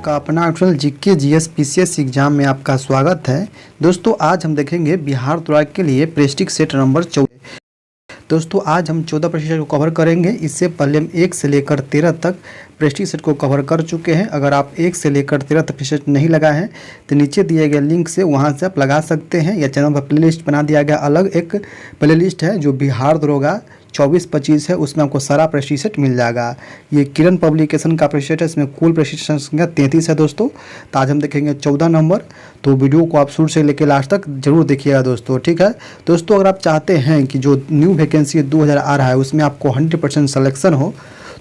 आपका अपना actual GK GS PCS exam में आपका स्वागत है। दोस्तों आज हम देखेंगे बिहार द्वारा के लिए प्रेस्टिज सेट नंबर 14। दोस्तों आज हम 14 प्रतिशत को कवर करेंगे। इससे पहले हम 1 से लेकर 13 तक प्रेस्टिज सेट को कवर कर चुके हैं। अगर आप 1 से लेकर 13 तक प्रतिशत नहीं लगाए हैं तो नीचे दिए गए लिंक से वहां से आप लगा सकते हैं, या चैनल पर प्लेलिस्ट बना दिया गया। अलग एक प्लेलिस्ट है जो बिहार दरोगा 24-25 है, उसमें आपको सारा प्रेस्टिज सेट मिल जाएगा। ये किरण पब्लिकेशन का प्रेस्टिज सेट है, इसमें कुल प्रेस्टिज संख्या 33 है दोस्तों। तो आज हम देखेंगे 14 नंबर। तो वीडियो को आप शुरू से लेकर लास्ट तक जरूर देखिएगा दोस्तों, ठीक है। दोस्तों अगर आप चाहते हैं कि जो न्यू वैकेंसी 2000 आ रहा है उसमें आपको 100% सिलेक्शन हो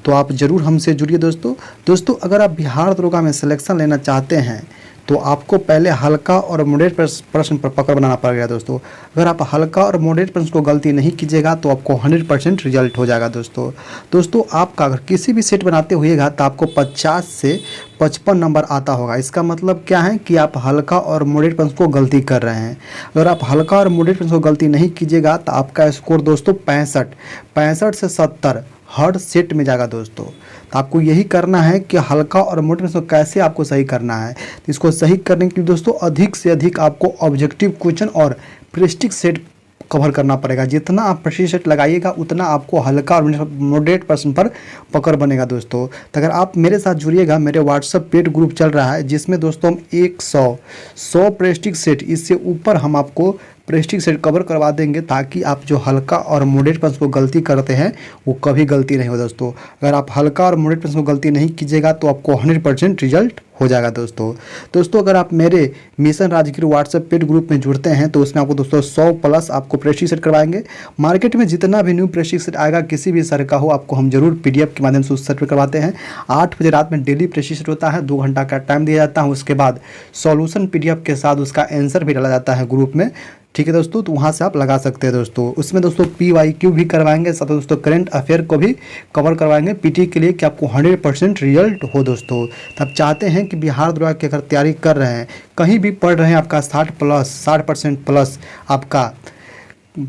तो आप ज़रूर हमसे जुड़िए दोस्तों। अगर आप बिहार दरोगा में सिलेक्शन लेना चाहते हैं तो आपको पहले हल्का और मॉडरेट प्रश्न पर पकड़ बनाना पड़ेगा दोस्तों। अगर आप हल्का और मॉडरेट प्रश्न को गलती नहीं कीजिएगा तो आपको 100% रिजल्ट हो जाएगा दोस्तों। आपका अगर किसी भी सेट बनाते हुएगा तो आपको 50 से 55 नंबर आता होगा। इसका मतलब क्या है कि आप हल्का और मॉडरेट प्रश्न को गलती कर रहे हैं। अगर आप हल्का और मॉडरेट प्रश्न को गलती नहीं कीजिएगा तो आपका स्कोर दोस्तों 65 से 70 हर सेट में जाएगा दोस्तों। तो आपको यही करना है कि हल्का और मोटे प्रश्न को कैसे आपको सही करना है। तो इसको सही करने के लिए दोस्तों अधिक से अधिक आपको ऑब्जेक्टिव क्वेश्चन और प्रेस्टिज सेट कवर करना पड़ेगा। जितना आप प्रेस्टिज सेट लगाइएगा उतना आपको हल्का और मॉडरेट प्रश्न पर पकड़ बनेगा दोस्तों। तो अगर आप मेरे साथ जुड़िएगा, मेरे व्हाट्सएप पेड ग्रुप चल रहा है जिसमें दोस्तों हम 100 प्रेस्टिज सेट इससे ऊपर हम आपको प्रेस्टिज सेट कवर करवा देंगे, ताकि आप जो हल्का और मॉडरेट प्रश्न को गलती करते हैं वो कभी गलती नहीं हो दोस्तों। अगर आप हल्का और मॉडरेट प्रश्न को गलती नहीं कीजिएगा तो आपको 100% रिजल्ट हो जाएगा दोस्तों। अगर आप मेरे mission Rajgir WhatsApp paid group में जुड़ते हैं तो उसमें आपको दोस्तों 100+ आपको प्रेस्टिज सेट करवाएंगे। मार्केट में जितना भी न्यू प्रेस्टिज सेट आएगा किसी भी सर का हो, आपको हम जरूर PDF के माध्यम से उस सेट पर करवाते हैं। 8 बजे रात में डेली प्रेस्टिज सेट होता है, 2 घंटा का टाइम दिया जाता है। उसके बाद सॉल्यूशन PDF के साथ उसका आंसर भी डाला जाता है ग्रुप में, ठीक है दोस्तों। तो वहाँ से आप लगा सकते हैं दोस्तों। उसमें दोस्तों PYQ भी करवाएंगे, साथ दोस्तों करंट अफेयर को भी कवर करवाएंगे PT के लिए, कि आपको 100% रिजल्ट हो दोस्तों। तो आप चाहते हैं कि बिहार दरोगा की अगर तैयारी कर रहे हैं, कहीं भी पढ़ रहे हैं, आपका 60% प्लस आपका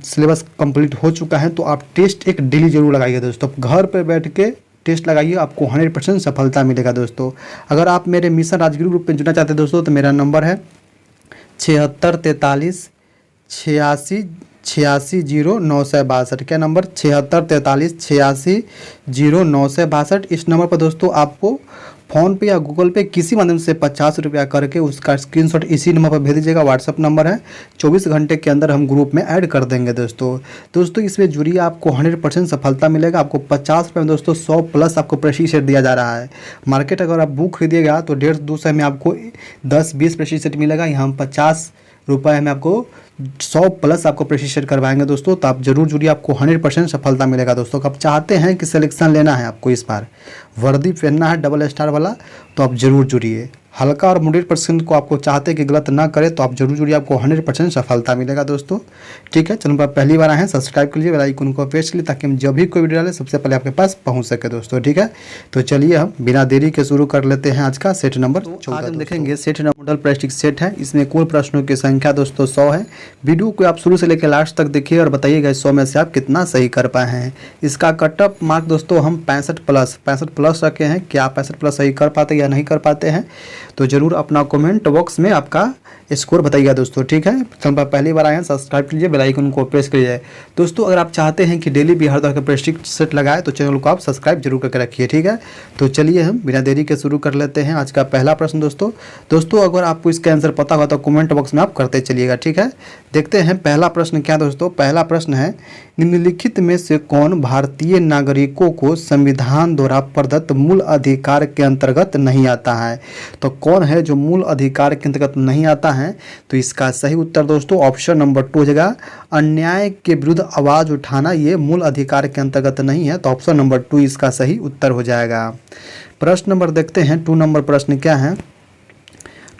सिलेबस कंप्लीट हो चुका है तो आप टेस्ट एक डेली जरूर लगाइए दोस्तों। घर पर बैठ के टेस्ट लगाइए, आपको 100% सफलता मिलेगा दोस्तों। अगर आप मेरे मिशन राजगिर ग्रुप में जुड़ना चाहते हैं दोस्तों तो मेरा नंबर है 7643 86 0 962। क्या नंबर 7643 86 0 962। इस नंबर पर दोस्तों आपको फ़ोन पे या गूगल पे किसी माध्यम से 50 रुपया करके उसका स्क्रीनशॉट इसी नंबर पर भेज दीजिएगा। व्हाट्सअप नंबर है, 24 घंटे के अंदर हम ग्रुप में ऐड कर देंगे दोस्तों। इसमें जुड़िए, आपको 100% सफलता मिलेगा। आपको 50 रुपये में दोस्तों 100+ आपको प्रेस्टिज सेट दिया जा रहा है। मार्केट अगर आप बुक खरीदिएगा तो 150-200 में आपको 10-20 प्रेस्टिज सेट मिलेगा। यहाँ हम 50 रुपये में आपको 100+ आपको प्रेस्टिज सेट करवाएंगे दोस्तों। तो आप जरूर जुड़िए, आपको 100% सफलता मिलेगा दोस्तों। आप चाहते हैं कि सिलेक्शन लेना है, आपको इस बार वर्दी पहनना है डबल स्टार वाला, तो आप जरूर जुड़िए। हल्का और मॉडरेट प्रश्न को आपको चाहते हैं कि गलत ना करें तो आप जरूर जुड़िए, आपको 100% सफलता मिलेगा दोस्तों, ठीक है। चैनल पर पहली बार आए हैं सब्सक्राइब कर लीजिए, बेल आइकन को प्रेस कर लीजिए, ताकि हम जब भी कोई वीडियो डालें सबसे पहले आपके पास पहुंच सके दोस्तों, ठीक है। तो चलिए हम बिना देरी के शुरू कर लेते हैं आज का सेट नंबर 14। आज हम देखेंगे सेट नंबर प्रेस्टिज सेट है। इसमें कुल प्रश्नों की संख्या दोस्तों 100 है। वीडियो को आप शुरू से लेकर लास्ट तक देखिए और बताइएगा 100 में से आप कितना सही कर पाए हैं। इसका कटअप मार्क दोस्तों हम 65+ रखे हैं। क्या आप 65+ सही कर पाते या नहीं कर पाते हैं तो जरूर अपना कमेंट बॉक्स में आपका स्कोर बताइएगा दोस्तों, ठीक है। चैनल पर पहली बार आए हैं सब्सक्राइब कीजिए, बेल आइकन को प्रेस करिए दोस्तों। अगर आप चाहते हैं कि डेली बिहार दरोगा का प्रेस्टिज सेट लगाए तो चैनल को आप सब्सक्राइब जरूर करके रखिए, ठीक है। तो चलिए हम बिना देरी के शुरू कर लेते हैं आज का पहला प्रश्न दोस्तों। अगर आपको इसका आंसर पता होगा तो कमेंट बॉक्स में आप करते चलिएगा, ठीक है। देखते हैं पहला प्रश्न क्या दोस्तों। पहला प्रश्न है, निम्नलिखित में से कौन भारतीय नागरिकों को संविधान द्वारा प्रदत्त मूल अधिकार के अंतर्गत नहीं आता है। तो कौन है जो मूल अधिकार के अंतर्गत नहीं आता है। तो इसका सही उत्तर दोस्तों ऑप्शन नंबर 2 हो जाएगा। अन्याय के विरुद्ध आवाज उठाना ये मूल अधिकार के अंतर्गत नहीं है, तो ऑप्शन नंबर 2 इसका सही उत्तर हो जाएगा। प्रश्न नंबर देखते हैं 2 नंबर प्रश्न क्या है।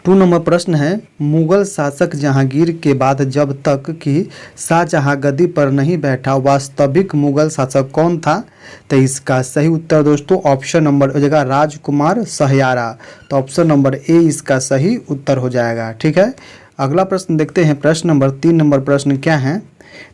2 नंबर प्रश्न है, मुगल शासक जहांगीर के बाद जब तक कि शाहजहां गद्दी पर नहीं बैठा वास्तविक मुगल शासक कौन था। तो इसका सही उत्तर दोस्तों ऑप्शन नंबर हो जाएगा राजकुमार शहयारा। तो ऑप्शन नंबर ए इसका सही उत्तर हो जाएगा, ठीक है। अगला प्रश्न देखते हैं प्रश्न नंबर 3 नंबर प्रश्न क्या है।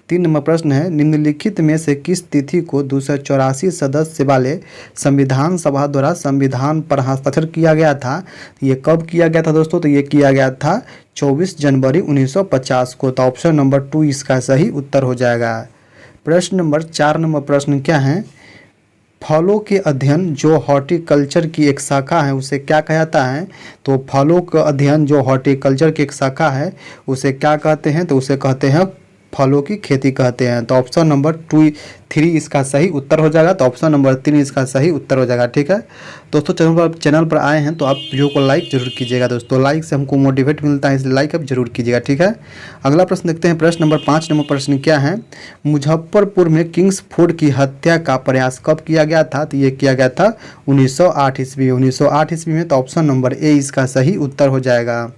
3 नंबर प्रश्न है, निम्नलिखित में से किस तिथि को 284 सदस्य वाले संविधान सभा द्वारा संविधान पर हस्ताक्षर किया गया था? ये कब किया गया था दोस्तों? तो ये किया गया था 24 जनवरी 1950 को। तो ऑप्शन नंबर 2 इसका सही उत्तर हो जाएगा। प्रश्न नंबर 4 नंबर प्रश्न क्या है, फलों के अध्ययन जो हॉर्टिकल्चर की एक शाखा है उसे क्या कहता जाता है? तो फलों का अध्ययन जो हॉर्टिकल्चर की एक शाखा है उसे क्या कहते हैं? तो उसे कहते हैं फलों की खेती कहते हैं। तो ऑप्शन नंबर 3 इसका सही उत्तर हो जाएगा। तो ऑप्शन नंबर 3 इसका सही उत्तर हो जाएगा। ठीक है दोस्तों, चैनल पर आए हैं तो आप वीडियो को लाइक जरूर कीजिएगा दोस्तों, लाइक से हमको मोटिवेट मिलता है, इसलिए लाइक आप जरूर कीजिएगा। ठीक है, अगला प्रश्न देखते हैं। प्रश्न नंबर 5 नंबर प्रश्न क्या है, मुजफ्फरपुर में किंग्सफोर्ड की हत्या का प्रयास कब किया गया था? तो ये किया गया था 1908 ईस्वी 1908 ईस्वी में। तो ऑप्शन नंबर ए इसका सही उत्तर हो जाएगा।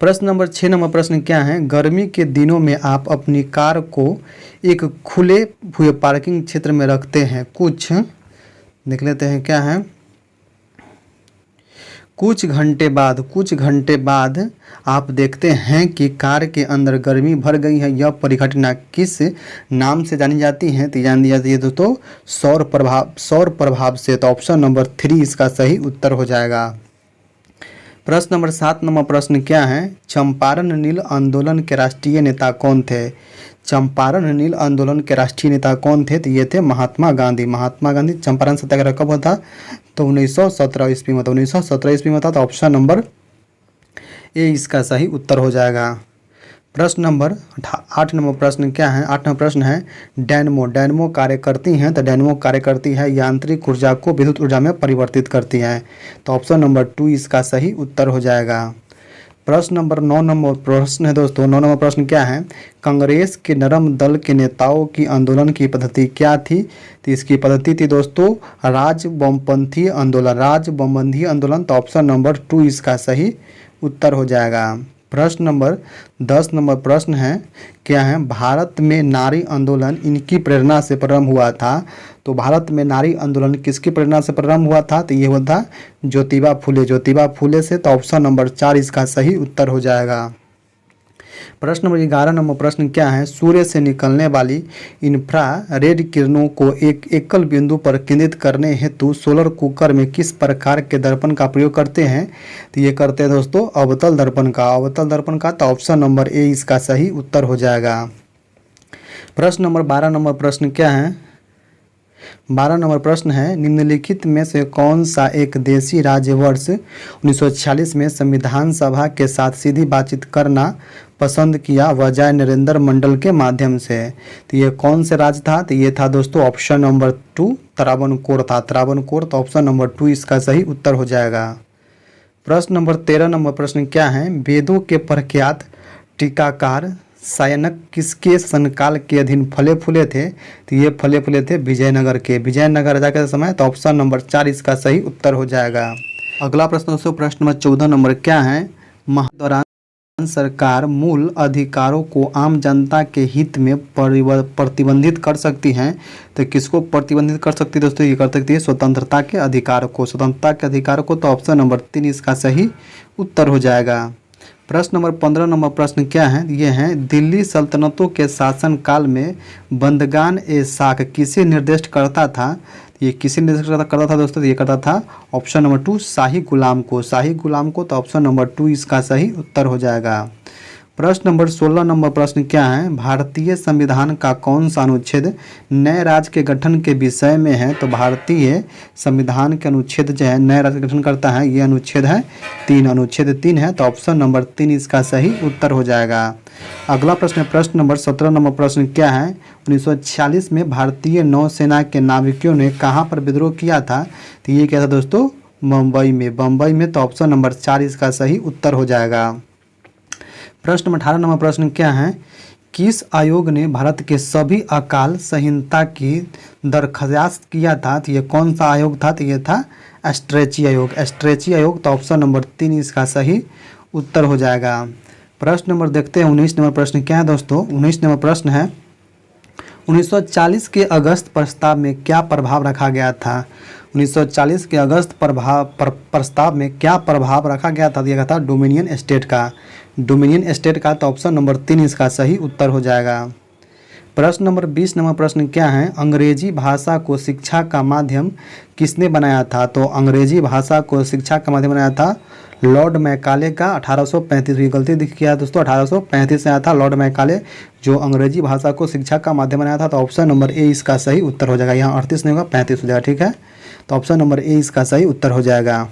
प्रश्न नंबर 6 नंबर प्रश्न क्या है, गर्मी के दिनों में आप अपनी कार को एक खुले हुए पार्किंग क्षेत्र में रखते हैं, कुछ देख लेते हैं क्या है, कुछ घंटे बाद आप देखते हैं कि कार के अंदर गर्मी भर गई है। यह परिघटना किस नाम से जानी जाती है? तो जानी जाती है दोस्तों सौर प्रभाव से। तो ऑप्शन नंबर 3 इसका सही उत्तर हो जाएगा। प्रश्न नंबर 7 नंबर प्रश्न क्या है, चंपारण नील आंदोलन के राष्ट्रीय नेता कौन थे? चंपारण नील आंदोलन के राष्ट्रीय नेता कौन थे? तो ये थे महात्मा गांधी। चंपारण सत्याग्रह कब हुआ था? तो 1917 ईस्वी में। तो 1917 ईस्वी में था। तो ऑप्शन नंबर ए इसका सही उत्तर हो जाएगा। प्रश्न नंबर 8 नंबर प्रश्न क्या है, 8 नंबर प्रश्न है, डायनमो कार्य करती हैं? तो डायनमो कार्य करती है यांत्रिक ऊर्जा को विद्युत ऊर्जा में परिवर्तित करती है। तो ऑप्शन नंबर 2 इसका सही उत्तर हो जाएगा। प्रश्न नंबर 9 नंबर प्रश्न है दोस्तों, 9 नंबर प्रश्न क्या है, कांग्रेस के नरम दल के नेताओं की आंदोलन की पद्धति क्या थी? तो इसकी पद्धति थी दोस्तों राज बमपंथी आंदोलन। तो ऑप्शन नंबर 2 इसका सही उत्तर हो जाएगा। प्रश्न नंबर 10 नंबर प्रश्न है क्या है, भारत में नारी आंदोलन इनकी प्रेरणा से प्रारंभ हुआ था? तो भारत में नारी आंदोलन किसकी प्रेरणा से प्रारंभ हुआ था? तो ये हुआ था ज्योतिबा फुले से। तो ऑप्शन नंबर 4 इसका सही उत्तर हो जाएगा। प्रश्न नंबर 11 नंबर प्रश्न क्या है, सूर्य से निकलने वाली इंफ्रारेड किरणों को एक एकल बिंदु पर केंद्रित करने हेतु सोलर कुकर में किस प्रकार के दर्पण का प्रयोग करते हैं? तो ये करते हैं दोस्तों अवतल दर्पण का। तो ऑप्शन नंबर ए इसका सही उत्तर हो जाएगा। प्रश्न नंबर 12 नंबर प्रश्न क्या है, 12 नंबर प्रश्न है, निम्नलिखित में से कौन सा एक देशी राज्य वर्ष 1946 में संविधान सभा के साथ सीधी बातचीत करना पसंद किया बजाय नरेंद्र मंडल के माध्यम से? तो ये कौन से राज्य था? तो ये था दोस्तों ऑप्शन नंबर 2 त्रावणकोर था। तो ऑप्शन नंबर 2 इसका सही उत्तर हो जाएगा। प्रश्न नंबर 13 नंबर प्रश्न क्या है, वेदों के प्रख्यात टीकाकार सायनक किसके शासनकाल के अधीन फले फूले थे? तो ये फले फूले थे विजयनगर राजा के समय। तो ऑप्शन नंबर 4 इसका सही उत्तर हो जाएगा। अगला प्रश्न दोस्तों प्रश्न नंबर 14 नंबर क्या है, दौरान सरकार मूल अधिकारों को आम जनता के हित में प्रतिबंधित कर सकती है? तो किसको प्रतिबंधित कर सकती है दोस्तों? ये कर सकती है स्वतंत्रता के अधिकार को। तो ऑप्शन नंबर 3 इसका सही उत्तर हो जाएगा। प्रश्न नंबर 15 नंबर प्रश्न क्या है, ये है, दिल्ली सल्तनतों के शासनकाल में बंदगान ए साख किसे निर्दिष्ट करता था? ये किसे निर्दिष्ट करता था दोस्तों? ये करता था ऑप्शन नंबर 2 शाही गुलाम को। तो ऑप्शन नंबर 2 इसका सही उत्तर हो जाएगा। प्रश्न नंबर 16 नंबर प्रश्न क्या है, भारतीय संविधान का कौन सा अनुच्छेद नए राज्य के गठन के विषय में है? तो भारतीय संविधान के अनुच्छेद जो है नए राज्य का गठन करता है, ये अनुच्छेद है 3, अनुच्छेद 3 है। तो ऑप्शन नंबर 3 इसका सही उत्तर हो जाएगा। अगला प्रश्न नंबर 17 नंबर प्रश्न क्या है, 1946 में भारतीय नौसेना के नाविकों ने कहाँ पर विद्रोह किया था? तो ये क्या था दोस्तों बम्बई में। तो ऑप्शन नंबर 4 इसका सही उत्तर हो जाएगा। प्रश्न नंबर 18 नंबर प्रश्न क्या है, किस आयोग ने भारत के सभी अकाल संहिता की दरख्वास्त किया था? तो ये कौन सा आयोग था? तो ये था एस्ट्रेची आयोग। तो ऑप्शन नंबर 3 इसका सही उत्तर हो जाएगा। प्रश्न नंबर देखते हैं 19 नंबर प्रश्न क्या है दोस्तों, 19 नंबर प्रश्न है, 1940 के अगस्त प्रस्ताव में क्या प्रभाव रखा गया था? 1940 के अगस्त प्रस्ताव में क्या प्रभाव रखा गया था? दिया गया था डोमिनियन डोमिनियन स्टेट का, तो ऑप्शन नंबर 3 इसका सही उत्तर हो जाएगा। प्रश्न नंबर 20 नंबर प्रश्न क्या है, अंग्रेजी भाषा को शिक्षा का माध्यम किसने बनाया था? तो अंग्रेजी भाषा को शिक्षा का माध्यम बनाया था लॉर्ड मैकाले का 1835। की गलती दिख गया दोस्तों, 1835 से आया था लॉर्ड मैकाले जो अंग्रेजी भाषा को शिक्षा का माध्यम बनाया था। तो ऑप्शन नंबर ए इसका सही उत्तर हो जाएगा। यहाँ 38 नहीं होगा, 35 हो जाएगा, ठीक है। तो ऑप्शन नंबर ए इसका सही उत्तर हो जाएगा।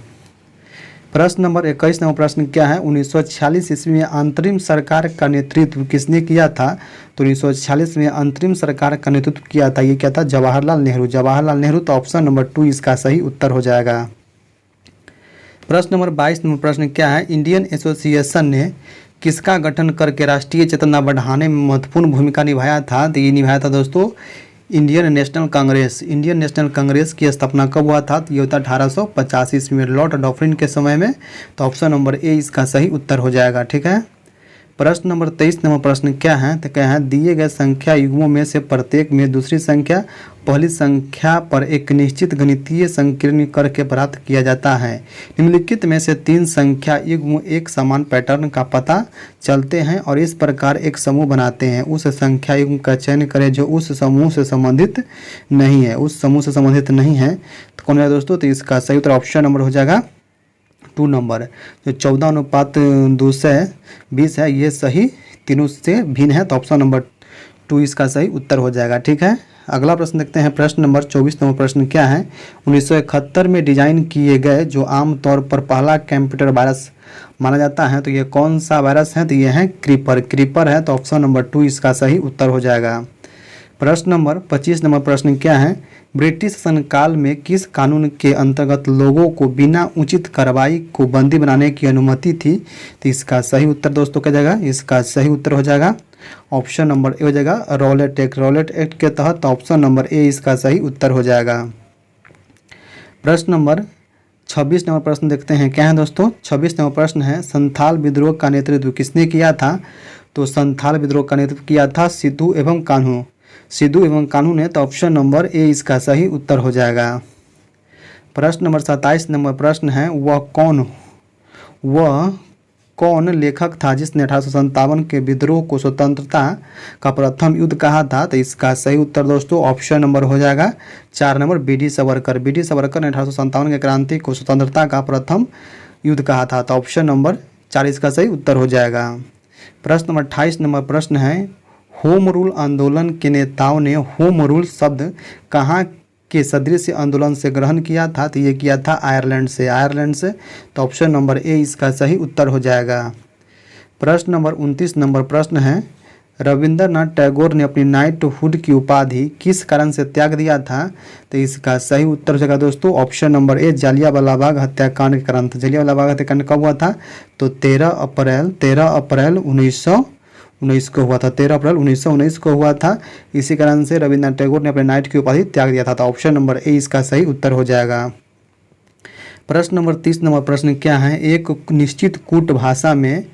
प्रश्न नंबर 21 नंबर प्रश्न क्या है, 1946 ईस्वी में अंतरिम सरकार का नेतृत्व किसने किया था? तो 1946 में अंतरिम सरकार का नेतृत्व किया था, ये क्या था? जवाहरलाल नेहरू। जवाहरलाल नेहरू, तो ऑप्शन नंबर 2 इसका सही उत्तर हो जाएगा। प्रश्न नंबर 22 नंबर प्रश्न क्या है, इंडियन एसोसिएशन ने किसका गठन करके राष्ट्रीय चेतना बढ़ाने में महत्वपूर्ण भूमिका निभाया था? तो ये निभाया था दोस्तों Indian national Congress. Indian national Congress की स्थापना कब हुआ था? तो ये होता 1885 ईस्वी में लॉर्ड डॉफरिन के समय में। तो ऑप्शन नंबर ए इसका सही उत्तर हो जाएगा, ठीक है। प्रश्न नंबर 23 नंबर प्रश्न क्या है, तो क्या है, दिए गए संख्या युग्मों में से प्रत्येक में दूसरी संख्या पहली संख्या पर एक निश्चित गणितीय संकीर्ण करके प्राप्त किया जाता है। निम्नलिखित में से 3 संख्या युग्म एक समान पैटर्न का पता चलते हैं और इस प्रकार एक समूह बनाते हैं। उस संख्या युग्म का चयन करें जो उस समूह से संबंधित नहीं है। उस समूह से संबंधित नहीं है तो कौन है दोस्तों? तो इसका सही उत्तर ऑप्शन नंबर हो जाएगा 2 नंबर। जो 14:220 है ये सही तीनों से भिन्न है, तो ऑप्शन नंबर 2 इसका सही उत्तर हो जाएगा, ठीक है। अगला प्रश्न देखते हैं। प्रश्न नंबर 24 नंबर प्रश्न क्या है, 1971 में डिजाइन किए गए जो आमतौर पर पहला कंप्यूटर वायरस माना जाता है, तो ये कौन सा वायरस है? तो ये है क्रीपर। क्रीपर है, तो ऑप्शन नंबर 2 इसका सही उत्तर हो जाएगा। प्रश्न नंबर 25 नंबर प्रश्न क्या है, ब्रिटिश शासनकाल में किस कानून के अंतर्गत लोगों को बिना उचित कार्रवाई को बंदी बनाने की अनुमति थी? तो इसका सही उत्तर दोस्तों क्या जाएगा? इसका सही उत्तर हो जाएगा ऑप्शन नंबर ए हो जाएगा रॉलेट एक्ट। रॉलेट एक्ट के तहत ऑप्शन नंबर ए इसका सही उत्तर हो जाएगा। प्रश्न नंबर 26 नंबर प्रश्न देखते हैं क्या है दोस्तों। 26 नंबर प्रश्न है, संथाल विद्रोह का नेतृत्व किसने किया था? तो संथाल विद्रोह का नेतृत्व किया था सिद्धू एवं कान्हू। सिद्धू एवं कान्हू ने, तो ऑप्शन नंबर ए इसका सही उत्तर हो जाएगा। प्रश्न नंबर 27 नंबर प्रश्न है, वह कौन लेखक था जिसने 1857 के विद्रोह को स्वतंत्रता का प्रथम युद्ध कहा था? तो इसका सही उत्तर दोस्तों ऑप्शन नंबर हो जाएगा 4 number BD. Savarkar. BD. Savarkar ने 1857 के क्रांति को स्वतंत्रता का प्रथम युद्ध कहा था, तो ऑप्शन नंबर 4 इसका सही उत्तर हो जाएगा। प्रश्न नंबर 28 नंबर प्रश्न है, होम रूल आंदोलन के नेताओं ने होम रूल शब्द कहाँ के सदृश आंदोलन से ग्रहण किया था? तो ये किया था आयरलैंड से। आयरलैंड से, तो ऑप्शन नंबर ए इसका सही उत्तर हो जाएगा। प्रश्न नंबर 29 नंबर प्रश्न है, रविंद्रनाथ टैगोर ने अपनी नाइटहुड की उपाधि किस कारण से त्याग दिया था? तो इसका सही उत्तर हो जाएगा दोस्तों ऑप्शन नंबर ए जलियांवाला बाग हत्याकांड के कारण। जलियांवाला बाग हत्याकांड कब हुआ था? तो 13 अप्रैल 1919 को हुआ था। 13 अप्रैल 1919 को हुआ था। इसी कारण से रविंद्रनाथ टैगोर ने अपने नाइट की उपाधि त्याग दिया था, तो ऑप्शन नंबर ए इसका सही उत्तर हो जाएगा। प्रश्न नंबर 30 नंबर प्रश्न क्या है, एक निश्चित कूट भाषा में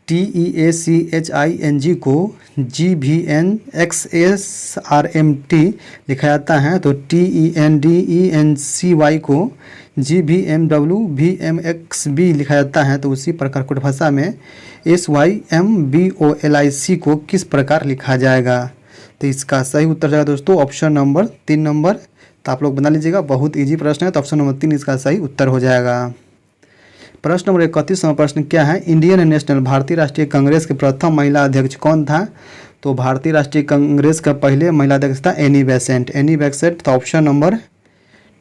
TEACHING को GVNXSRMT लिखा जाता है, तो TENDENCY को GVMWVMXB लिखा जाता है। तो उसी प्रकार कूट भाषा में SYMBOLIC को किस प्रकार लिखा जाएगा? तो इसका सही उत्तर जाएगा दोस्तों ऑप्शन नंबर 3 नंबर। तो आप लोग बना लीजिएगा, बहुत इजी प्रश्न है, तो ऑप्शन नंबर 3 इसका सही उत्तर हो जाएगा। प्रश्न नंबर 31 प्रश्न क्या है, इंडियन नेशनल भारतीय राष्ट्रीय कांग्रेस के प्रथम महिला अध्यक्ष कौन था? तो भारतीय राष्ट्रीय कांग्रेस का पहले महिला अध्यक्ष था एनी बेसेंट। एनी बेसेंट, तो ऑप्शन नंबर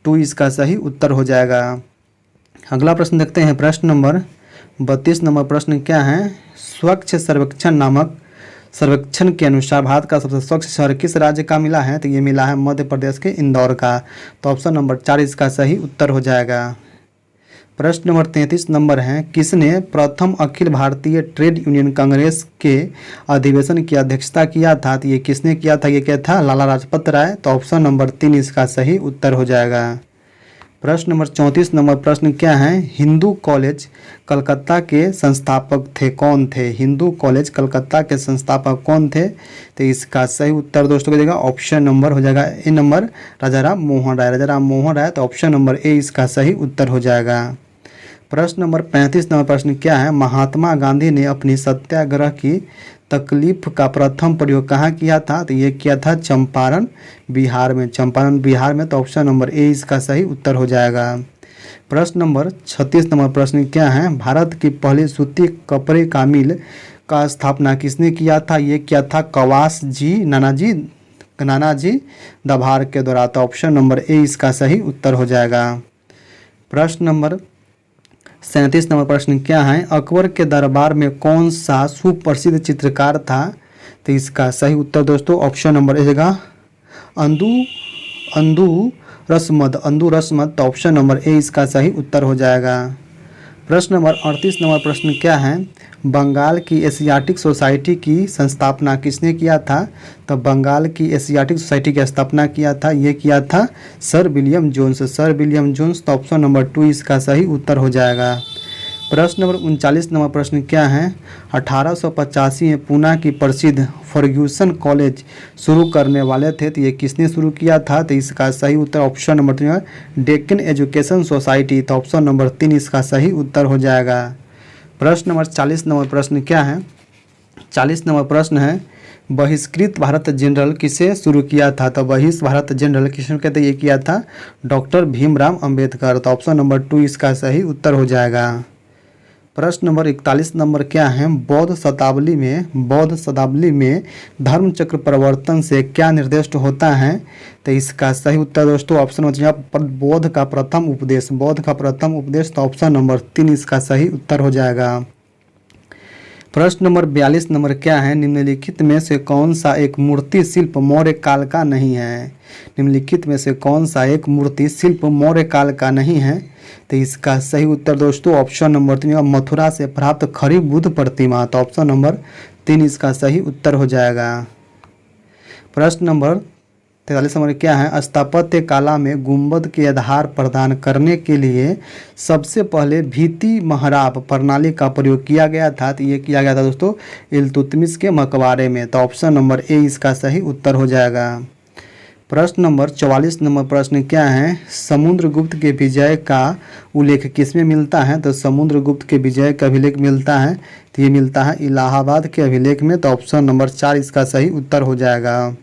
2 इसका सही उत्तर हो जाएगा। अगला प्रश्न देखते हैं। प्रश्न नंबर 32 नंबर प्रश्न क्या है, स्वच्छ सर्वेक्षण नामक सर्वेक्षण के अनुसार भारत का सबसे स्वच्छ शहर किस राज्य का मिला है? तो ये मिला है मध्य प्रदेश के इंदौर का, तो ऑप्शन नंबर 4 इसका सही उत्तर हो जाएगा। प्रश्न नंबर 33 नंबर है, किसने प्रथम अखिल भारतीय ट्रेड यूनियन कांग्रेस के अधिवेशन की अध्यक्षता किया था? तो ये किसने किया था? ये क्या था? लाला लाजपत राय, तो ऑप्शन नंबर 3 इसका सही उत्तर हो जाएगा। प्रश्न नंबर 34 नंबर प्रश्न क्या है, हिंदू कॉलेज कलकत्ता के संस्थापक थे कौन थे? हिंदू कॉलेज कलकत्ता के संस्थापक कौन थे? तो इसका सही उत्तर दोस्तों को देगा ऑप्शन नंबर हो जाएगा ए नंबर राजा राम मोहन राय। राजा राम मोहन राय, तो ऑप्शन नंबर ए इसका सही उत्तर हो जाएगा। प्रश्न नंबर 35 नंबर प्रश्न क्या है, महात्मा गांधी ने अपनी सत्याग्रह की तकलीफ का प्रथम प्रयोग कहाँ किया था? तो ये किया था चंपारण बिहार में। चंपारण बिहार में, तो ऑप्शन नंबर ए इसका सही उत्तर हो जाएगा। प्रश्न नंबर 36 नंबर प्रश्न क्या है, भारत की पहली सूती कपड़े का मिल का स्थापना किसने किया था? ये किया था कवास जी नानाजी दभार के द्वारा। तो ऑप्शन नंबर ए इसका सही उत्तर हो जाएगा। प्रश्न नंबर 37 नंबर प्रश्न क्या है, अकबर के दरबार में कौन सा सुप्रसिद्ध चित्रकार था? तो इसका सही उत्तर दोस्तों ऑप्शन नंबर ए होगा अंदू रसमत। तो ऑप्शन नंबर ए इसका सही उत्तर हो जाएगा। प्रश्न नंबर 38 नंबर प्रश्न क्या है, बंगाल की एशियाटिक सोसाइटी की संस्थापना किसने किया था? तो बंगाल की एशियाटिक सोसाइटी की स्थापना किया था, ये किया था सर विलियम जोन्स। तो ऑप्शन नंबर 2 इसका सही उत्तर हो जाएगा। प्रश्न नंबर 39 नंबर प्रश्न क्या है, 1885 में पूना की प्रसिद्ध फर्ग्यूसन कॉलेज शुरू करने वाले थे, तो ये किसने शुरू किया था? तो इसका सही उत्तर option number 3 Deccan education society. तो ऑप्शन नंबर 3 इसका सही उत्तर हो जाएगा। प्रश्न नंबर 40 नंबर प्रश्न क्या है, 40 नंबर प्रश्न है, बहिष्कृत भारत जनरल किसे शुरू किया था? तो बहिष्कृत भारत जनरल किसने कहते ये किया था डॉक्टर भीमराव अंबेडकर। तो ऑप्शन नंबर 2 इसका सही उत्तर हो जाएगा। प्रश्न नंबर 41 नंबर क्या है, बौद्ध शताब्दी में धर्म चक्र परिवर्तन से क्या निर्दिष्ट होता है? तो इसका सही उत्तर दोस्तों ऑप्शन नंबर बौद्ध का प्रथम उपदेश। तो ऑप्शन नंबर 3 इसका सही उत्तर हो जाएगा। प्रश्न नंबर 42 नंबर क्या है, निम्नलिखित में से कौन सा एक मूर्ति शिल्प मौर्य काल का नहीं है? निम्नलिखित में से कौन सा एक मूर्ति शिल्प मौर्य काल का नहीं है? तो इसका सही उत्तर दोस्तों ऑप्शन नंबर 3 मथुरा से प्राप्त खड़ी बुद्ध प्रतिमा। तो ऑप्शन नंबर 3 इसका सही उत्तर हो जाएगा। प्रश्न नंबर 43 नंबर क्या है, स्थापत्य कला में गुंबद के आधार प्रदान करने के लिए सबसे पहले भित्ति महराब प्रणाली का प्रयोग किया गया था? तो ये किया गया था दोस्तों इल्तुतमिश के मकबरे में। तो ऑप्शन नंबर ए इसका सही उत्तर हो जाएगा। प्रश्न नंबर 44 नंबर प्रश्न क्या है, समुद्रगुप्त के विजय का उल्लेख किसमें मिलता है? तो समुद्रगुप्त के विजय का अभिलेख मिलता है, तो ये मिलता है इलाहाबाद के अभिलेख में। तो ऑप्शन नंबर 4 इसका सही उत्तर हो जाएगा।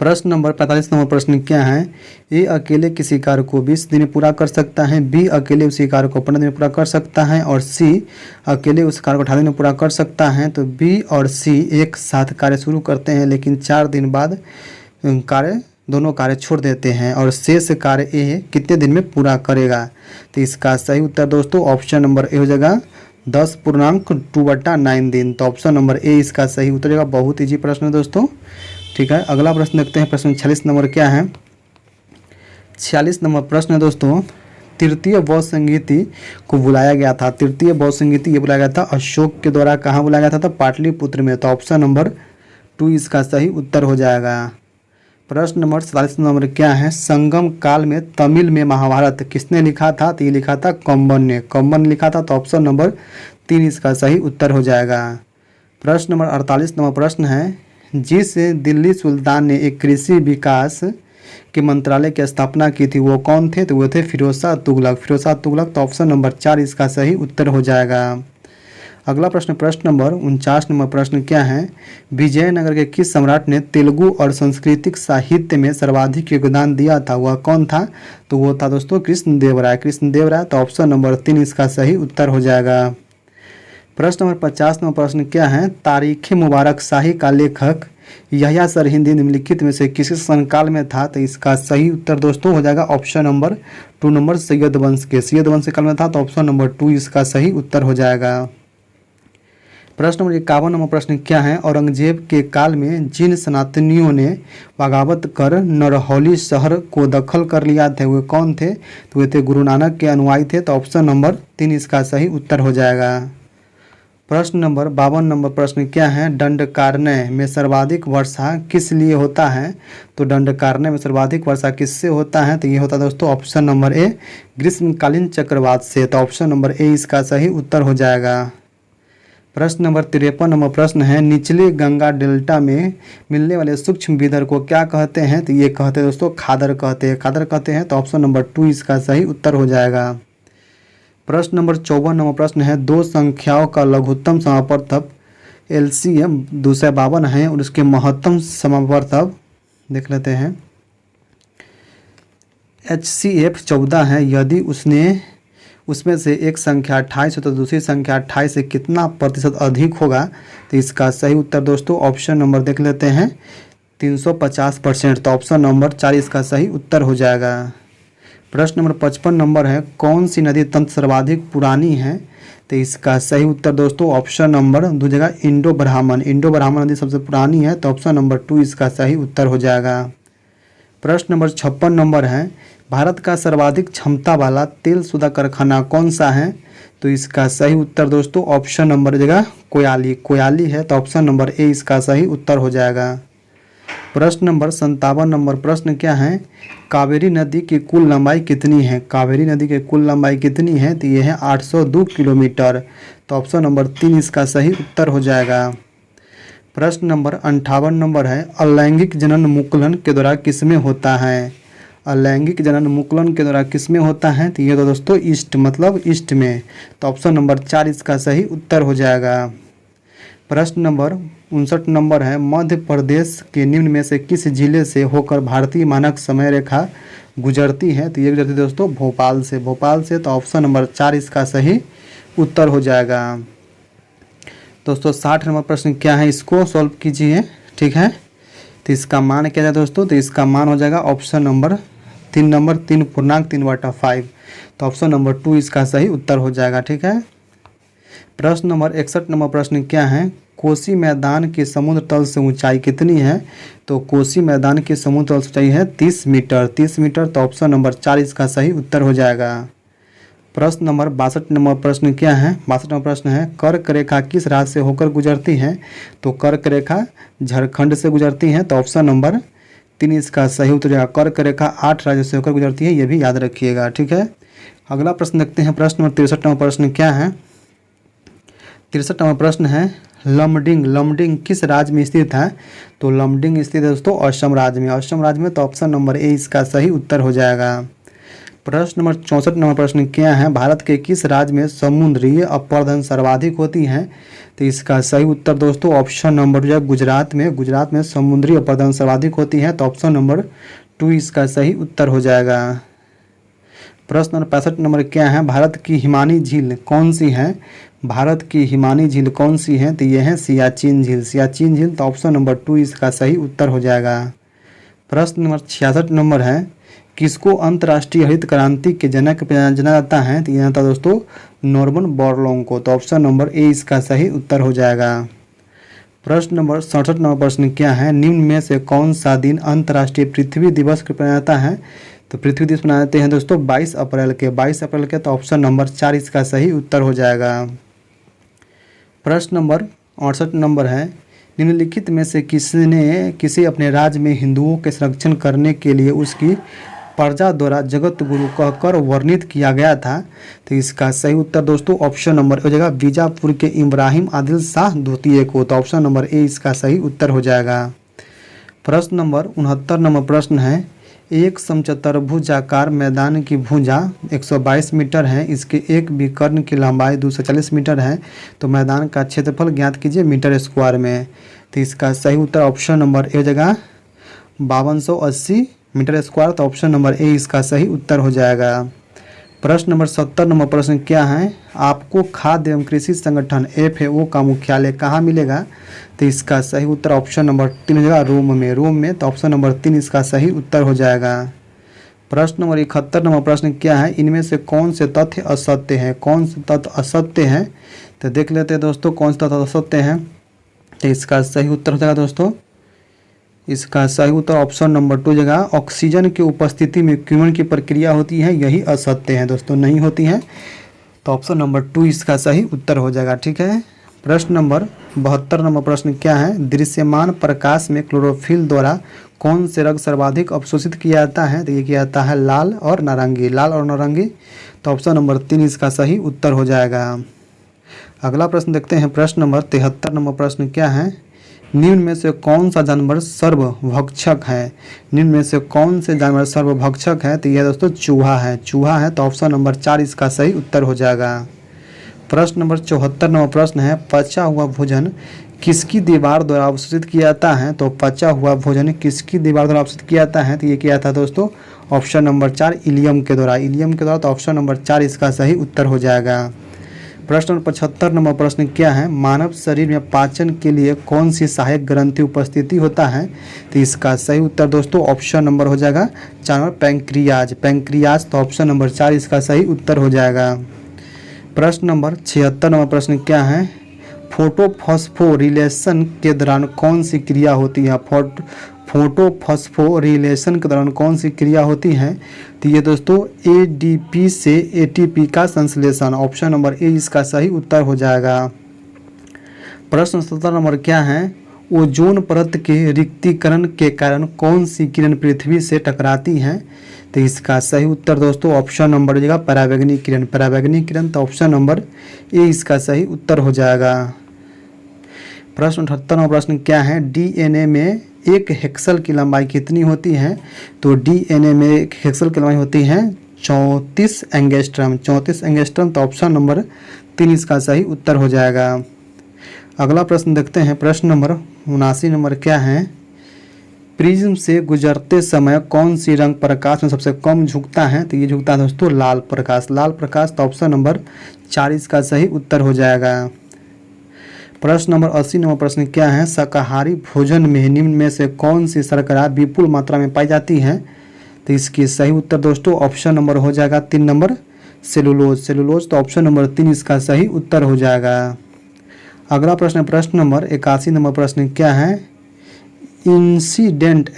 प्रश्न नंबर 45 नंबर प्रश्न क्या है, ए अकेले किसी कार्य को 20 दिन में पूरा कर सकता है, बी अकेले उसी कार्य को 15 दिन में पूरा कर सकता है, और सी अकेले उस कार्य को 18 दिन में पूरा कर सकता है। तो बी और सी एक साथ कार्य शुरू करते हैं लेकिन 4 दिन बाद दोनों कार्य छोड़ देते हैं, और शेष कार्य ए कितने दिन में पूरा करेगा? तो इसका सही उत्तर दोस्तों ऑप्शन नंबर ए हो जाएगा 10.2/9 दिन। तो ऑप्शन नंबर ए इसका सही उत्तर होगा। बहुत ईजी प्रश्न है दोस्तों। ठीक है, अगला प्रश्न देखते हैं। प्रश्न 46 नंबर क्या है, 46 नंबर प्रश्न है दोस्तों, तृतीय बौद्ध संगीति को बुलाया गया था। तृतीय बौद्ध संगीति ये बुलाया गया था अशोक के द्वारा। कहाँ बुलाया गया था? तो पाटलिपुत्र में। तो ऑप्शन नंबर 2 इसका सही उत्तर हो जाएगा। प्रश्न नंबर 47 नंबर क्या है, संगम काल में तमिल में महाभारत किसने लिखा था? तो ये लिखा था कंबन ने लिखा था। तो ऑप्शन नंबर 3 इसका सही उत्तर हो जाएगा। प्रश्न नंबर 48 नंबर प्रश्न है, जिस दिल्ली सुल्तान ने एक कृषि विकास के मंत्रालय की स्थापना की थी वो कौन थे? तो वो थे फिरोज शाह तुगलक। तो ऑप्शन नंबर 4 इसका सही उत्तर हो जाएगा। अगला प्रश्न नंबर 49 नंबर प्रश्न क्या है, विजयनगर के किस सम्राट ने तेलुगु और सांस्कृतिक साहित्य में सर्वाधिक योगदान दिया था? वह कौन था? तो वो था दोस्तों कृष्णदेव राय। तो ऑप्शन नंबर 3 इसका सही उत्तर हो जाएगा। प्रश्न नंबर 50 नंबर प्रश्न क्या है, तारीख मुबारक शाही का लेखक यहया सरहिंदी निम्नलिखित में से किस शासनकाल में था? तो इसका सही उत्तर दोस्तों हो जाएगा ऑप्शन नंबर 2 नंबर सैयद वंश के काल में था। तो ऑप्शन नंबर 2 इसका सही उत्तर हो जाएगा। प्रश्न नंबर 51 नंबर प्रश्न क्या है, औरंगजेब के काल में जिन सनातनियों ने बगावत कर नरहौली शहर को दखल कर लिया थे वो कौन थे? तो वे थे गुरु नानक के अनुयायी थे। तो ऑप्शन नंबर 3 इसका सही उत्तर हो जाएगा। प्रश्न नंबर 52 नंबर प्रश्न क्या है, दंडकारण्य में सर्वाधिक वर्षा किस लिए होता है? तो दंडकारण्य में सर्वाधिक वर्षा किससे होता है? तो ये होता है दोस्तों ऑप्शन नंबर ए ग्रीष्मकालीन चक्रवात से। तो ऑप्शन नंबर ए इसका सही उत्तर हो जाएगा। प्रश्न नंबर 53 नंबर प्रश्न है, निचले गंगा डेल्टा में मिलने वाले सूक्ष्म विदर को क्या कहते हैं? तो ये कहते हैं दोस्तों खादर कहते हैं। तो ऑप्शन नंबर 2 इसका सही उत्तर हो जाएगा। प्रश्न नंबर 54 नंबर प्रश्न है, दो संख्याओं का लघुत्तम समापवर्तक LCM 252 है और उसके महत्तम समापवर्तक देख लेते हैं HCF 14 है। यदि उसमें से एक संख्या 28 हो तो दूसरी संख्या 28 से कितना प्रतिशत अधिक होगा? तो इसका सही उत्तर दोस्तों ऑप्शन नंबर देख लेते हैं 350%। तो ऑप्शन नंबर 4 इसका सही उत्तर हो जाएगा। प्रश्न नंबर 55 नंबर है, कौन सी नदी तंत्र सर्वाधिक पुरानी है? तो इसका सही उत्तर दोस्तों ऑप्शन नंबर दूसरी जगह इंडो ब्राह्मण नदी सबसे पुरानी है। तो ऑप्शन नंबर 2 इसका सही उत्तर हो जाएगा। प्रश्न नंबर 56 नंबर है, भारत का सर्वाधिक क्षमता वाला तेलशुदा कारखाना कौन सा है? तो इसका सही उत्तर दोस्तों ऑप्शन नंबर जगह कोयाली है। तो ऑप्शन नंबर ए इसका सही उत्तर हो जाएगा। प्रश्न नंबर 57 नंबर प्रश्न क्या है, कावेरी नदी की कुल लंबाई कितनी है? कावेरी नदी की कुल लंबाई कितनी है? तो यह है 802 किलोमीटर। तो ऑप्शन नंबर 3 इसका सही उत्तर हो जाएगा। प्रश्न नंबर 58 नंबर है, अलैंगिक जनन मुकुलन के द्वारा किसमें होता है? अलैंगिक जनन मुकुलन के द्वारा किसमें होता है? तो ये तो दोस्तों ईस्ट में। तो ऑप्शन नंबर 4 इसका सही उत्तर हो जाएगा। प्रश्न नंबर 59 नंबर है, मध्य प्रदेश के निम्न में से किस जिले से होकर भारतीय मानक समय रेखा गुजरती है? तो ये गुजरती है दोस्तों भोपाल से। तो ऑप्शन नंबर 4 इसका सही उत्तर हो जाएगा। दोस्तों 60 नंबर प्रश्न क्या है, इसको सॉल्व कीजिए, ठीक है। तो इसका मान क्या है दोस्तों? तो इसका मान हो जाएगा ऑप्शन नंबर 3.3/5। तो ऑप्शन नंबर 2 इसका सही उत्तर हो जाएगा, ठीक है। प्रश्न नंबर 61 नंबर प्रश्न क्या है, कोसी मैदान के समुद्र तल से ऊंचाई कितनी है? तो कोसी मैदान के समुद्र तल से ऊंचाई है 30 मीटर। तो ऑप्शन नंबर 4 इसका सही उत्तर हो जाएगा। प्रश्न नंबर 62 नंबर प्रश्न क्या है, 62 नंबर प्रश्न है, कर्क रेखा किस राज्य से होकर गुजरती है? तो कर्क रेखा झारखंड से गुजरती है। तो ऑप्शन नंबर 3 इसका सही उत्तर हो जाएगा। कर्क रेखा 8 राज्यों से होकर गुजरती है, ये भी याद रखिएगा, ठीक है। अगला प्रश्न देखते हैं। प्रश्न नंबर 63 नंबर प्रश्न क्या है, 63 नंबर प्रश्न है, लमडिंग किस राज्य में स्थित है? तो लमडिंग स्थित है दोस्तों असम राज्य में। तो ऑप्शन नंबर ए इसका सही उत्तर हो जाएगा। प्रश्न नंबर 64 नंबर प्रश्न क्या है, भारत के किस राज्य में समुद्रीय अपरदन सर्वाधिक होती है? तो इसका सही उत्तर दोस्तों ऑप्शन नंबर जो है गुजरात में समुद्री अपरदन सर्वाधिक होती है। तो ऑप्शन नंबर 2 इसका सही उत्तर हो जाएगा। प्रश्न नंबर 65 नंबर क्या है, भारत की हिमानी झील कौन सी है? तो यह है सियाचिन झील। तो ऑप्शन नंबर 2 इसका सही उत्तर हो जाएगा। प्रश्न नंबर 66 नंबर है, किसको अंतर्राष्ट्रीय हरित क्रांति के जनक जाना जाता है? तो यह था दोस्तों नॉर्मन बोरलॉन्ग को। तो ऑप्शन नंबर ए इसका सही उत्तर हो जाएगा। प्रश्न नंबर 67 नंबर प्रश्न क्या है, निम्न में से कौन सा दिन अंतर्राष्ट्रीय पृथ्वी दिवस मनाया जाता है? तो पृथ्वी दिवस मनाए जाते हैं दोस्तों 22 अप्रैल के। तो ऑप्शन नंबर 4 इसका सही उत्तर हो जाएगा। प्रश्न नंबर 68 नंबर है, निम्नलिखित में से किसी अपने राज्य में हिंदुओं के संरक्षण करने के लिए उसकी प्रजा द्वारा जगत गुरु कहकर वर्णित किया गया था? तो इसका सही उत्तर दोस्तों ऑप्शन नंबर हो जाएगा बीजापुर के इब्राहिम आदिल शाह द्वितीय को। तो ऑप्शन नंबर ए इसका सही उत्तर हो जाएगा। प्रश्न नंबर 69 नंबर प्रश्न है, एक समचतुर्भुजाकार मैदान की भुजा 122 मीटर है, इसके एक विकर्ण की लंबाई 240 मीटर है। तो मैदान का क्षेत्रफल ज्ञात कीजिए मीटर स्क्वायर में। तो इसका सही उत्तर ऑप्शन नंबर ए हो जाएगा 5280 मीटर स्क्वायर। तो ऑप्शन नंबर ए इसका सही उत्तर हो जाएगा। प्रश्न नंबर 70 नंबर प्रश्न क्या है, आपको खाद्य एवं कृषि संगठन FAO का मुख्यालय कहाँ मिलेगा? तो इसका सही उत्तर ऑप्शन नंबर 3 हो जाएगा रोम में। तो ऑप्शन नंबर 3 इसका सही उत्तर हो जाएगा। प्रश्न नंबर 71 नंबर प्रश्न क्या है, इनमें से कौन से तथ्य असत्य हैं? तो देख लेते हैं दोस्तों कौन से तथ्य असत्य हैं। तो इसका सही उत्तर हो जाएगा दोस्तों, इसका सही उत्तर ऑप्शन नंबर 2 जगह ऑक्सीजन की उपस्थिति में क्यूमन की प्रक्रिया होती है, यही असत्य है दोस्तों, नहीं होती है। तो ऑप्शन नंबर 2 इसका सही उत्तर हो जाएगा, ठीक है। प्रश्न नंबर 72 नंबर प्रश्न क्या है, दृश्यमान प्रकाश में क्लोरोफिल द्वारा कौन से रंग सर्वाधिक अवशोषित किया जाता है? तो ये किया जाता है लाल और नारंगी। तो ऑप्शन नंबर 3 इसका सही उत्तर हो जाएगा। अगला प्रश्न देखते हैं। प्रश्न नंबर 73 नंबर प्रश्न क्या है, निम्न में से कौन सा जानवर सर्वभक्षक है? निम्न में से कौन से जानवर सर्वभक्षक है? तो यह दोस्तों चूहा है। चूहा है तो ऑप्शन नंबर 4 इसका सही उत्तर हो जाएगा। प्रश्न नंबर 74 नंबर प्रश्न है, पचा हुआ भोजन किसकी दीवार द्वारा अवशोषित किया जाता है? तो पचा हुआ भोजन किसकी दीवार द्वारा अवशोषित किया जाता है? तो ये किया था दोस्तों ऑप्शन नंबर 4 इलियम के द्वारा। इलियम के द्वारा तो ऑप्शन नंबर 4 इसका सही उत्तर हो जाएगा। प्रश्न नंबर 75 नंबर प्रश्न क्या है, मानव शरीर में पाचन के लिए कौन सी सहायक ग्रंथि उपस्थिति होता है? तो इसका सही उत्तर दोस्तों ऑप्शन नंबर हो जाएगा 4 नंबर पैंक्रियाज। पैंक्रियाज तो ऑप्शन नंबर 4 इसका सही उत्तर हो जाएगा। प्रश्न नंबर 76 नंबर प्रश्न क्या है, फोटोफॉस्फोरिलेशन के दौरान कौन सी क्रिया होती है? फोटोफॉस्फोरिलेशन के दौरान कौन सी क्रिया होती है? तो ये दोस्तों एडीपी से एटीपी का संश्लेषण। ऑप्शन नंबर ए इसका सही उत्तर हो जाएगा। प्रश्न 17 नंबर क्या है, ओजोन परत के रिक्तीकरण के कारण कौन सी किरण पृथ्वी से टकराती है? तो इसका सही उत्तर दोस्तों ऑप्शन नंबर हो जाएगा परावैंगनी किरण। परावैंगनी किरण तो ऑप्शन नंबर ए इसका सही उत्तर हो जाएगा। प्रश्न 78 नंबर प्रश्न क्या है, डीएनए में एक हेक्सल की लंबाई कितनी होती है? तो डीएनए में एक हेक्सल की लंबाई होती है 34 एंगस्ट्रम। 34 एंगस्ट्रम तो ऑप्शन नंबर 3 इसका सही उत्तर हो जाएगा। अगला प्रश्न देखते हैं। प्रश्न नंबर 79 नंबर क्या है, प्रिज्म से गुजरते समय कौन सी रंग प्रकाश में सबसे कम झुकता है? तो ये झुकता है दोस्तों लाल प्रकाश। लाल प्रकाश तो ऑप्शन नंबर 4 इसका सही उत्तर हो जाएगा। प्रश्न नंबर 80 नंबर प्रश्न क्या है, शाकाहारी भोजन में निम्न में से कौन सी शर्करा विपुल मात्रा में पाई जाती है? तो इसकी सही उत्तर दोस्तों ऑप्शन नंबर हो जाएगा 3 नंबर सेलुलोज। सेलुलोज तो ऑप्शन नंबर 3 इसका सही उत्तर हो जाएगा। अगला प्रश्न प्रश्न नंबर 81 नंबर प्रश्न क्या है, इंसिडेंट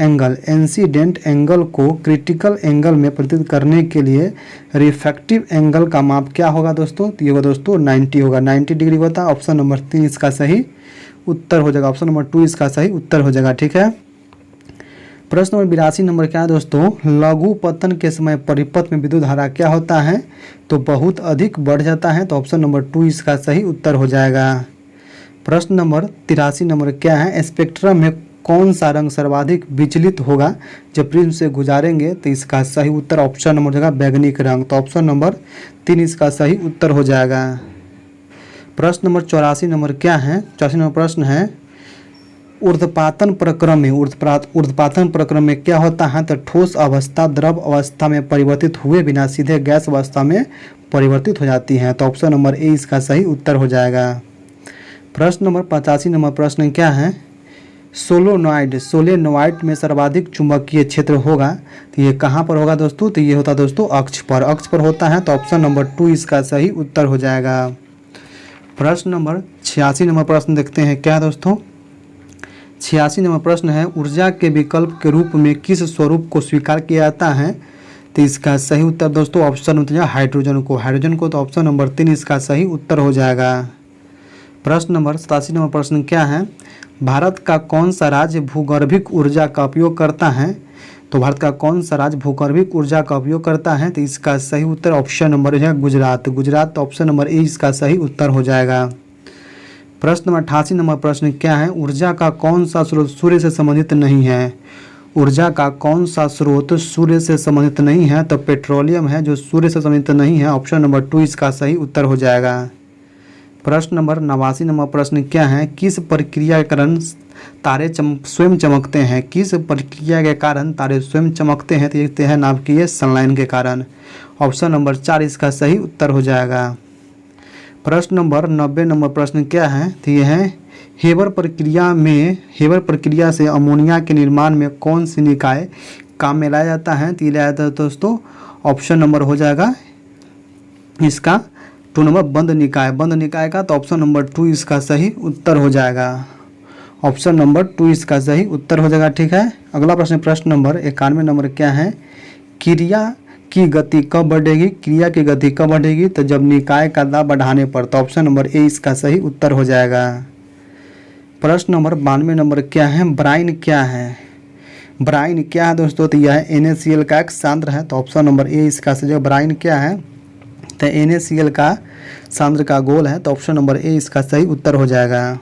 एंगल को क्रिटिकल एंगल में परिवर्तित करने के लिए रिफ्रैक्टिव एंगल का माप क्या होगा दोस्तों? तो ये होगा दोस्तों 90 होगा। 90 डिग्री होता है। ऑप्शन नंबर 3 इसका सही उत्तर हो जाएगा। ऑप्शन नंबर 2 इसका सही उत्तर हो जाएगा। ठीक है। प्रश्न नंबर 82 नंबर क्या है दोस्तों, लघु पतन के समय परिपथ में विद्युत धारा क्या होता है? तो बहुत अधिक बढ़ जाता है। तो ऑप्शन नंबर 2 इसका सही उत्तर हो जाएगा। प्रश्न नंबर 83 नंबर क्या है, स्पेक्ट्रम में कौन सा रंग सर्वाधिक विचलित होगा जब प्रिज्म से गुजारेंगे? तो इसका सही उत्तर ऑप्शन नंबर हो जाएगा बैगनी रंग। तो ऑप्शन नंबर 3 इसका सही उत्तर हो जाएगा। प्रश्न नंबर 84 नंबर क्या है, 84 नंबर प्रश्न है, ऊर्ध्वपातन प्रक्रम में क्या होता है? तो ठोस अवस्था द्रव अवस्था में परिवर्तित हुए बिना सीधे गैस अवस्था में परिवर्तित हो जाती है। तो ऑप्शन नंबर ए इसका सही उत्तर हो जाएगा। प्रश्न नंबर 85 नंबर प्रश्न क्या है, सोलेनोइड में सर्वाधिक चुंबकीय क्षेत्र होगा? तो ये कहाँ पर होगा दोस्तों? तो ये होता दोस्तों अक्ष पर होता है। तो ऑप्शन नंबर 2 इसका सही उत्तर हो जाएगा। प्रश्न नंबर 86 नंबर प्रश्न देखते हैं क्या दोस्तों। 86 नंबर प्रश्न है, ऊर्जा के विकल्प के रूप में किस स्वरूप को स्वीकार किया जाता है? तो इसका सही उत्तर दोस्तों ऑप्शन होता है हाइड्रोजन को। तो ऑप्शन नंबर 3 इसका सही उत्तर हो जाएगा। प्रश्न नंबर 87 नंबर प्रश्न क्या है, भारत का कौन सा राज्य भूगर्भिक ऊर्जा का उपयोग करता है? तो भारत का कौन सा राज्य भूगर्भिक ऊर्जा का उपयोग करता है? तो इसका सही उत्तर ऑप्शन नंबर है गुजरात। गुजरात तो ऑप्शन नंबर ए इसका सही उत्तर हो जाएगा। प्रश्न नंबर 88 नंबर प्रश्न क्या है, ऊर्जा का कौन सा स्रोत सूर्य से संबंधित नहीं है? ऊर्जा का कौन सा स्रोत सूर्य से संबंधित नहीं है? तो पेट्रोलियम है जो सूर्य से संबंधित नहीं है। ऑप्शन नंबर 2 इसका सही उत्तर हो जाएगा। प्रश्न नंबर 89 नंबर प्रश्न क्या है, किस प्रक्रिया के कारण तारे स्वयं चमकते हैं? किस प्रक्रिया के कारण तारे स्वयं चमकते हैं? तो ये है नाभिकीय संलयन के कारण। ऑप्शन नंबर 4 इसका सही उत्तर हो जाएगा। प्रश्न नंबर 90 नंबर प्रश्न क्या है, तो ये है हेबर प्रक्रिया से अमोनिया के निर्माण में कौन सी निकाय काम में लाया जाता है? तो ये लाया जाता है दोस्तों ऑप्शन नंबर हो जाएगा इसका 2 नंबर बंद निकाय का। तो ऑप्शन नंबर 2 इसका सही उत्तर हो जाएगा। ऑप्शन नंबर 2 इसका सही उत्तर हो जाएगा। ठीक है। अगला प्रश्न नंबर 91 नंबर क्या है, क्रिया की गति कब बढ़ेगी? क्रिया की गति कब बढ़ेगी? तो जब निकाय का दाब बढ़ाने पर। तो ऑप्शन नंबर ए इसका सही उत्तर हो जाएगा। प्रश्न नंबर 92 नंबर क्या है, ब्राइन क्या है? ब्राइन क्या है दोस्तों? तो यह NaCl का एक सांद्र है। तो ऑप्शन नंबर ए इसका सही। ब्राइन क्या है? तो NaCl का सांद्र का गोल है। तो ऑप्शन नंबर ए इसका सही उत्तर हो जाएगा।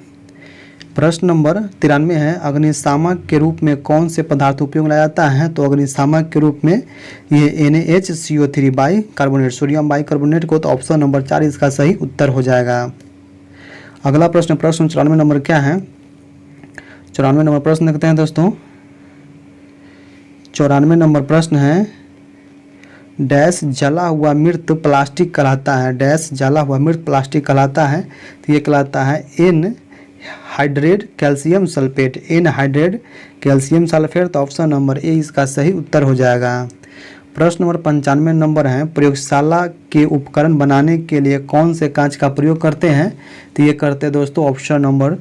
प्रश्न नंबर 93 है, अग्निशामक के रूप में कौन से पदार्थ उपयोग में लाया जाता है? तो अग्निशामक के रूप में ये NaHCO3 by carbonate, sodium by carbonate को, तो ऑप्शन नंबर 4 इसका सही उत्तर हो जाएगा। अगला प्रश्न 94 नंबर क्या है? 94 नंबर प्रश्न देखते हैं दोस्तों। 94 नंबर प्रश्न है, डैश जला हुआ मृत प्लास्टिक कहलाता है? डैश जला हुआ मृत प्लास्टिक कहलाता है? तो ये कहलाता है anhydrite calcium sulphate, anhydrite calcium sulphate, तो ऑप्शन नंबर ए इसका सही उत्तर हो जाएगा। प्रश्न नंबर 95 नंबर है, प्रयोगशाला के उपकरण बनाने के लिए कौन से कांच का प्रयोग करते हैं? तो ये करते हैं दोस्तों ऑप्शन नंबर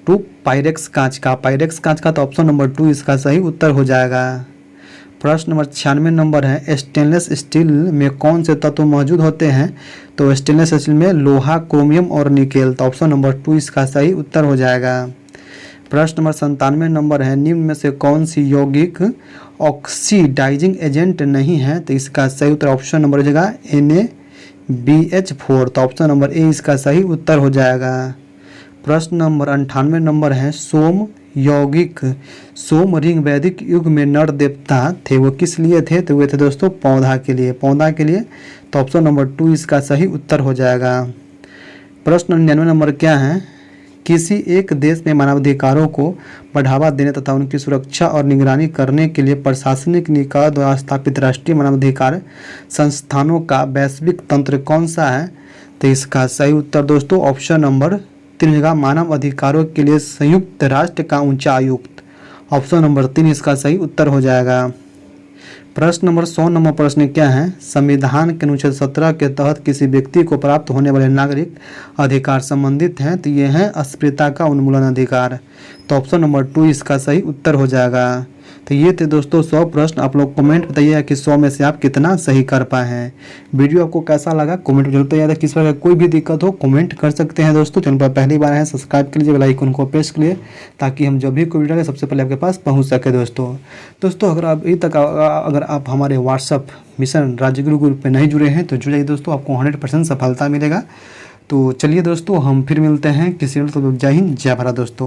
2 पायरेक्स कांच का, पायरेक्स कांच का, तो ऑप्शन नंबर 2 इसका सही उत्तर हो जाएगा। प्रश्न नंबर 96 नंबर है, स्टेनलेस स्टील में कौन से तत्व मौजूद होते हैं? तो स्टेनलेस स्टील में लोहा, क्रोमियम और निकेल, तो ऑप्शन नंबर 2 इसका सही उत्तर हो जाएगा। प्रश्न नंबर 97 नंबर है, निम्न में से कौन सी यौगिक ऑक्सीडाइजिंग एजेंट नहीं है? तो इसका सही उत्तर ऑप्शन नंबर हो जाएगा NaBH4, तो ऑप्शन नंबर ए इसका सही उत्तर हो जाएगा। प्रश्न नंबर 98 नंबर है, सोम यौगिक सोम रिंग वैदिक युग में नर देवता थे, वो किस लिए थे? तो वे थे दोस्तों पौधा के लिए, पौधा के लिए, तो ऑप्शन नंबर 2 इसका सही उत्तर हो जाएगा। प्रश्न 99 नंबर क्या है, किसी एक देश में मानवाधिकारों को बढ़ावा देने तथा उनकी सुरक्षा और निगरानी करने के लिए प्रशासनिक निकाय द्वारा स्थापित राष्ट्रीय मानवाधिकार संस्थानों का वैश्विक तंत्र कौन सा है? तो इसका सही उत्तर दोस्तों ऑप्शन नंबर 3 मानव अधिकारों के लिए संयुक्त राष्ट्र का उच्चायुक्त, ऑप्शन नंबर 3 इसका सही उत्तर हो जाएगा। प्रश्न नंबर 100 नंबर प्रश्न क्या है, संविधान के अनुच्छेद 17 के तहत किसी व्यक्ति को प्राप्त होने वाले नागरिक अधिकार संबंधित हैं? तो ये है अस्पृश्यता का उन्मूलन अधिकार, तो ऑप्शन नंबर 2 इसका सही उत्तर हो जाएगा। तो ये थे दोस्तों 100 प्रश्न। आप लोग कमेंट बताइएगा कि 100 में से आप कितना सही कर पाए हैं। वीडियो आपको कैसा लगा कमेंट में जरूर बताइएगा। किस प्रकार कोई भी दिक्कत हो कमेंट कर सकते हैं दोस्तों। चैनल पर पहली बार है सब्सक्राइब कर लीजिए, बेल आइकन को प्रेस कर लिए ताकि हम जब भी कोई वीडियो डालें सबसे पहले आपके पास पहुँच सके दोस्तों। अगर अभी तक अगर आप हमारे व्हाट्सअप मिशन राजगुरु ग्रुप में नहीं जुड़े हैं तो जुड़ जाइए दोस्तों, आपको 100% सफलता मिलेगा। तो चलिए दोस्तों हम फिर मिलते हैं किसी और। तो जय हिंद जय भारत दोस्तों।